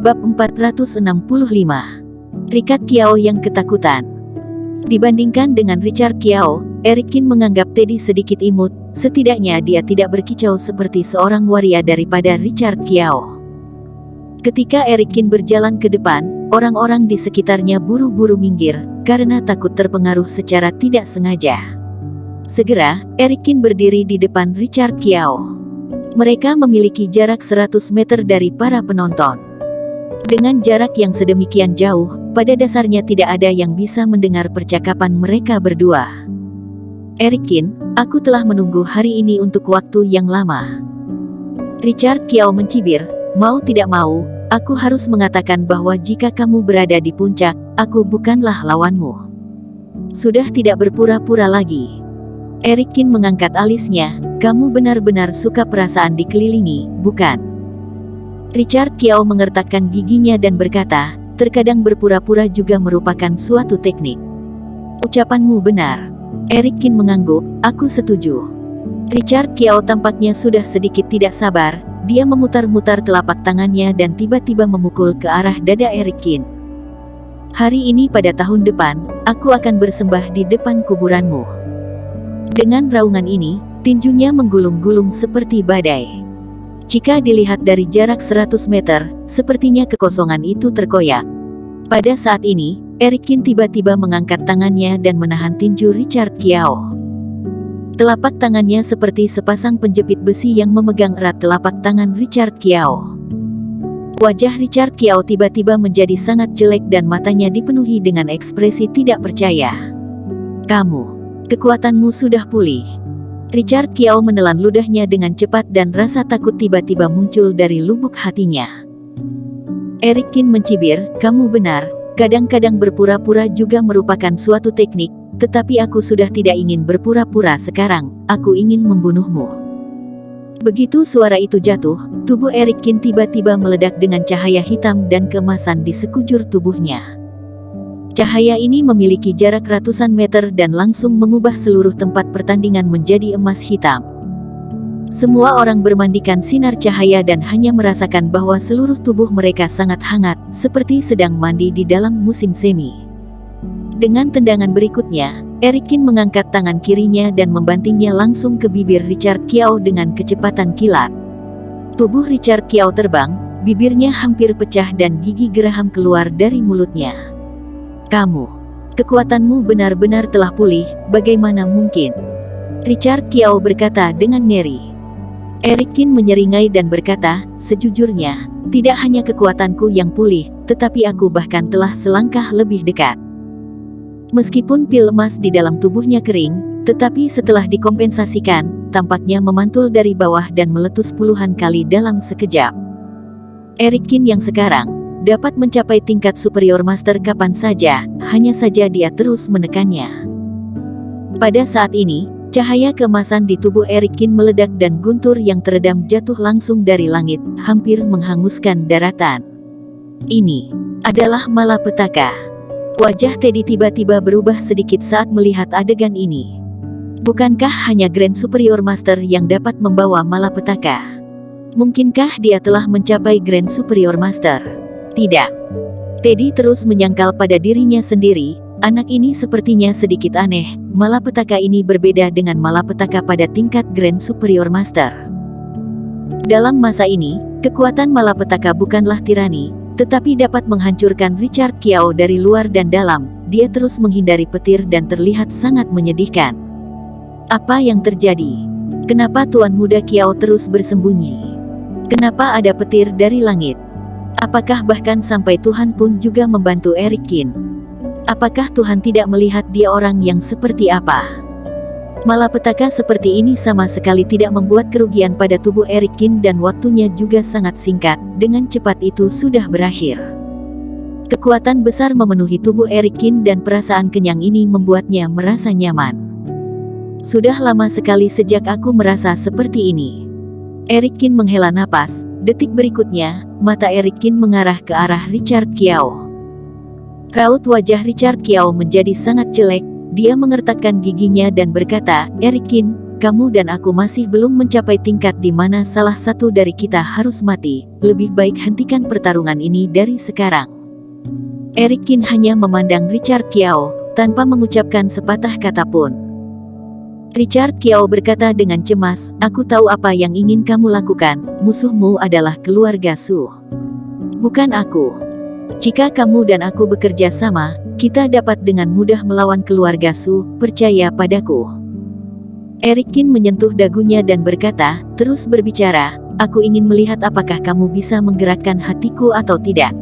Bab 465. Richard Kiao yang ketakutan. Dibandingkan dengan Richard Kiao, Eric Kin menganggap Teddy sedikit imut, setidaknya dia tidak berkicau seperti seorang waria daripada Richard Kiao. Ketika Eric Kin berjalan ke depan, orang-orang di sekitarnya buru-buru minggir, karena takut terpengaruh secara tidak sengaja. Segera, Eric Kin berdiri di depan Richard Kiao. Mereka memiliki jarak 100 meter dari para penonton. Dengan jarak yang sedemikian jauh, pada dasarnya tidak ada yang bisa mendengar percakapan mereka berdua. Eric Kin, aku telah menunggu hari ini untuk waktu yang lama. Richard Kiao mencibir, mau tidak mau, aku harus mengatakan bahwa jika kamu berada di puncak, aku bukanlah lawanmu. Sudah tidak berpura-pura lagi. Eric Kin mengangkat alisnya, kamu benar-benar suka perasaan dikelilingi, bukan? Richard Kiao mengertakkan giginya dan berkata, terkadang berpura-pura juga merupakan suatu teknik. Ucapanmu benar. Eric Kin mengangguk, aku setuju. Richard Kiao tampaknya sudah sedikit tidak sabar, dia memutar-mutar telapak tangannya dan tiba-tiba memukul ke arah dada Eric Kin. Hari ini pada tahun depan, aku akan bersembah di depan kuburanmu. Dengan raungan ini, tinjunya menggulung-gulung seperti badai. Jika dilihat dari jarak 100 meter, sepertinya kekosongan itu terkoyak. Pada saat ini, Eric Kin tiba-tiba mengangkat tangannya dan menahan tinju Richard Kiao. Telapak tangannya seperti sepasang penjepit besi yang memegang erat telapak tangan Richard Kiao. Wajah Richard Kiao tiba-tiba menjadi sangat jelek dan matanya dipenuhi dengan ekspresi tidak percaya. Kekuatanmu sudah pulih. Richard Kiao menelan ludahnya dengan cepat dan rasa takut tiba-tiba muncul dari lubuk hatinya. Eric Kin mencibir, kamu benar, kadang-kadang berpura-pura juga merupakan suatu teknik, tetapi aku sudah tidak ingin berpura-pura sekarang, aku ingin membunuhmu. Begitu suara itu jatuh, tubuh Eric Kin tiba-tiba meledak dengan cahaya hitam dan keemasan di sekujur tubuhnya. Cahaya ini memiliki jarak ratusan meter dan langsung mengubah seluruh tempat pertandingan menjadi emas hitam. Semua orang bermandikan sinar cahaya dan hanya merasakan bahwa seluruh tubuh mereka sangat hangat, seperti sedang mandi di dalam musim semi. Dengan tendangan berikutnya, Eric Kin mengangkat tangan kirinya dan membantingnya langsung ke bibir Richard Kiao dengan kecepatan kilat. Tubuh Richard Kiao terbang, bibirnya hampir pecah dan gigi geraham keluar dari mulutnya. Kekuatanmu benar-benar telah pulih, bagaimana mungkin? Richard Kiao berkata dengan ngeri. Eric Kin menyeringai dan berkata, sejujurnya, tidak hanya kekuatanku yang pulih, tetapi aku bahkan telah selangkah lebih dekat. Meskipun pil emas di dalam tubuhnya kering, tetapi setelah dikompensasikan, tampaknya memantul dari bawah dan meletus puluhan kali dalam sekejap. Eric Kin yang sekarang dapat mencapai tingkat superior master kapan saja, hanya saja dia terus menekannya. Pada saat ini, cahaya keemasan di tubuh Eric Kin meledak dan guntur yang teredam jatuh langsung dari langit, hampir menghanguskan daratan. Ini adalah malapetaka. Wajah Teddy tiba-tiba berubah sedikit saat melihat adegan ini. Bukankah hanya Grand Superior Master yang dapat membawa malapetaka? Mungkinkah dia telah mencapai Grand Superior Master? Tidak. Teddy terus menyangkal pada dirinya sendiri, anak ini sepertinya sedikit aneh, malapetaka ini berbeda dengan malapetaka pada tingkat Grand Superior Master. Dalam masa ini, kekuatan malapetaka bukanlah tirani, tetapi dapat menghancurkan Richard Kiao dari luar dan dalam, dia terus menghindari petir dan terlihat sangat menyedihkan. Apa yang terjadi? Kenapa Tuan Muda Kiao terus bersembunyi? Kenapa ada petir dari langit? Apakah bahkan sampai Tuhan pun juga membantu Eric Kin? Apakah Tuhan tidak melihat dia orang yang seperti apa? Malapetaka seperti ini sama sekali tidak membuat kerugian pada tubuh Eric Kin dan waktunya juga sangat singkat, dengan cepat itu sudah berakhir. Kekuatan besar memenuhi tubuh Eric Kin dan perasaan kenyang ini membuatnya merasa nyaman. Sudah lama sekali sejak aku merasa seperti ini. Eric Kin menghela napas. Detik berikutnya, mata Eric Kin mengarah ke arah Richard Kiao. Raut wajah Richard Kiao menjadi sangat jelek, dia mengertakkan giginya dan berkata, Eric Kin, kamu dan aku masih belum mencapai tingkat di mana salah satu dari kita harus mati. Lebih baik hentikan pertarungan ini dari sekarang. Eric Kin hanya memandang Richard Kiao, tanpa mengucapkan sepatah kata pun. Richard Kiao berkata dengan cemas, aku tahu apa yang ingin kamu lakukan, musuhmu adalah keluarga Su. Bukan aku. Jika kamu dan aku bekerja sama, kita dapat dengan mudah melawan keluarga Su, percaya padaku. Eric Kin menyentuh dagunya dan berkata, terus berbicara, aku ingin melihat apakah kamu bisa menggerakkan hatiku atau tidak.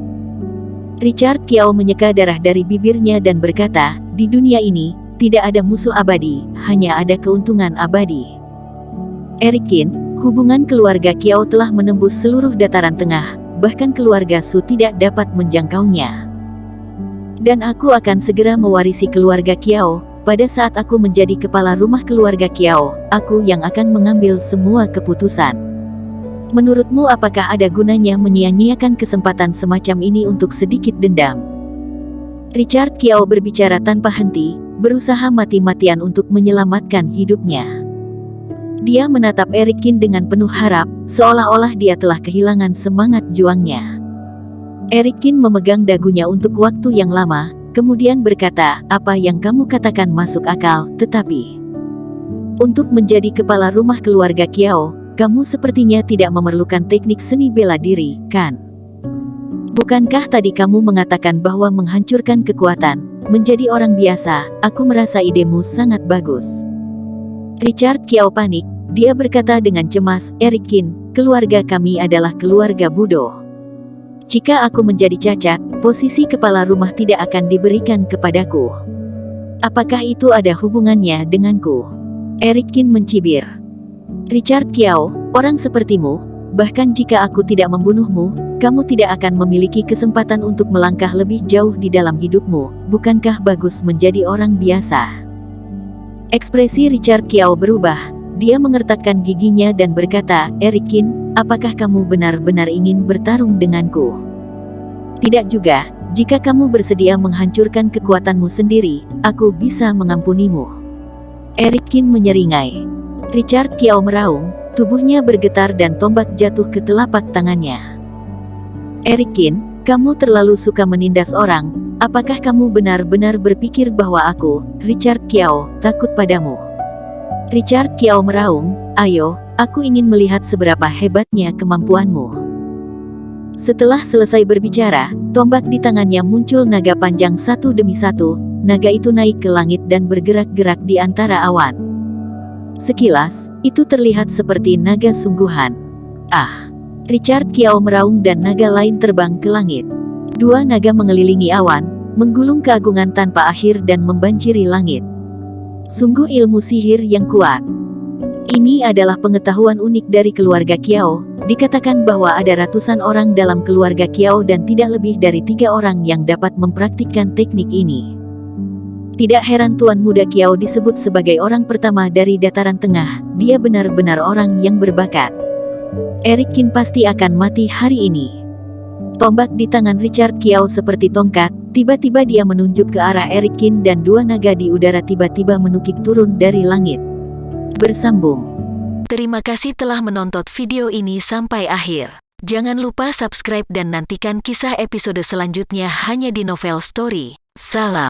Richard Kiao menyeka darah dari bibirnya dan berkata, di dunia ini, tidak ada musuh abadi, hanya ada keuntungan abadi. Eric Kin, hubungan keluarga Kiao telah menembus seluruh dataran tengah, bahkan keluarga Su tidak dapat menjangkaunya. Dan aku akan segera mewarisi keluarga Kiao, pada saat aku menjadi kepala rumah keluarga Kiao, aku yang akan mengambil semua keputusan. Menurutmu apakah ada gunanya menyia-nyiakan kesempatan semacam ini untuk sedikit dendam? Richard Kiao berbicara tanpa henti, berusaha mati-matian untuk menyelamatkan hidupnya. Dia menatap Eric Kin dengan penuh harap, seolah-olah dia telah kehilangan semangat juangnya. Eric Kin memegang dagunya untuk waktu yang lama, kemudian berkata, apa yang kamu katakan masuk akal, tetapi untuk menjadi kepala rumah keluarga Kiao, kamu sepertinya tidak memerlukan teknik seni bela diri, kan? Bukankah tadi kamu mengatakan bahwa menghancurkan kekuatan, menjadi orang biasa, aku merasa idemu sangat bagus. Richard Kiao panik, dia berkata dengan cemas, Eric Kin, keluarga kami adalah keluarga Budo. Jika aku menjadi cacat, posisi kepala rumah tidak akan diberikan kepadaku. Apakah itu ada hubungannya denganku? Eric Kin mencibir. Richard Kiao, orang sepertimu, bahkan jika aku tidak membunuhmu, kamu tidak akan memiliki kesempatan untuk melangkah lebih jauh di dalam hidupmu. Bukankah bagus menjadi orang biasa? Ekspresi Richard Kiao berubah. Dia mengertakkan giginya dan berkata, Eric Kin, apakah kamu benar-benar ingin bertarung denganku? Tidak juga. Jika kamu bersedia menghancurkan kekuatanmu sendiri, aku bisa mengampunimu. Eric Kin menyeringai. Richard Kiao meraung, tubuhnya bergetar dan tombak jatuh ke telapak tangannya. Eric Kin, kamu terlalu suka menindas orang. Apakah kamu benar-benar berpikir bahwa aku, Richard Kiao, takut padamu? Richard Kiao meraung, ayo, aku ingin melihat seberapa hebatnya kemampuanmu. Setelah selesai berbicara, tombak di tangannya muncul naga panjang satu demi satu. Naga itu naik ke langit dan bergerak-gerak di antara awan. Sekilas, itu terlihat seperti naga sungguhan. Ah! Richard Kiao meraung dan naga lain terbang ke langit. Dua naga mengelilingi awan, menggulung keagungan tanpa akhir dan membanjiri langit. Sungguh ilmu sihir yang kuat. Ini adalah pengetahuan unik dari keluarga Kiao. Dikatakan bahwa ada ratusan orang dalam keluarga Kiao dan tidak lebih dari 3 orang yang dapat mempraktikkan teknik ini. Tidak heran Tuan Muda Kiao disebut sebagai orang pertama dari dataran tengah. Dia benar-benar orang yang berbakat. Eric Kin pasti akan mati hari ini. Tombak di tangan Richard Kiao seperti tongkat, tiba-tiba dia menunjuk ke arah Eric Kin dan dua naga di udara tiba-tiba menukik turun dari langit. Bersambung. Terima kasih telah menonton video ini sampai akhir. Jangan lupa subscribe dan nantikan kisah episode selanjutnya hanya di Novel Story. Salam.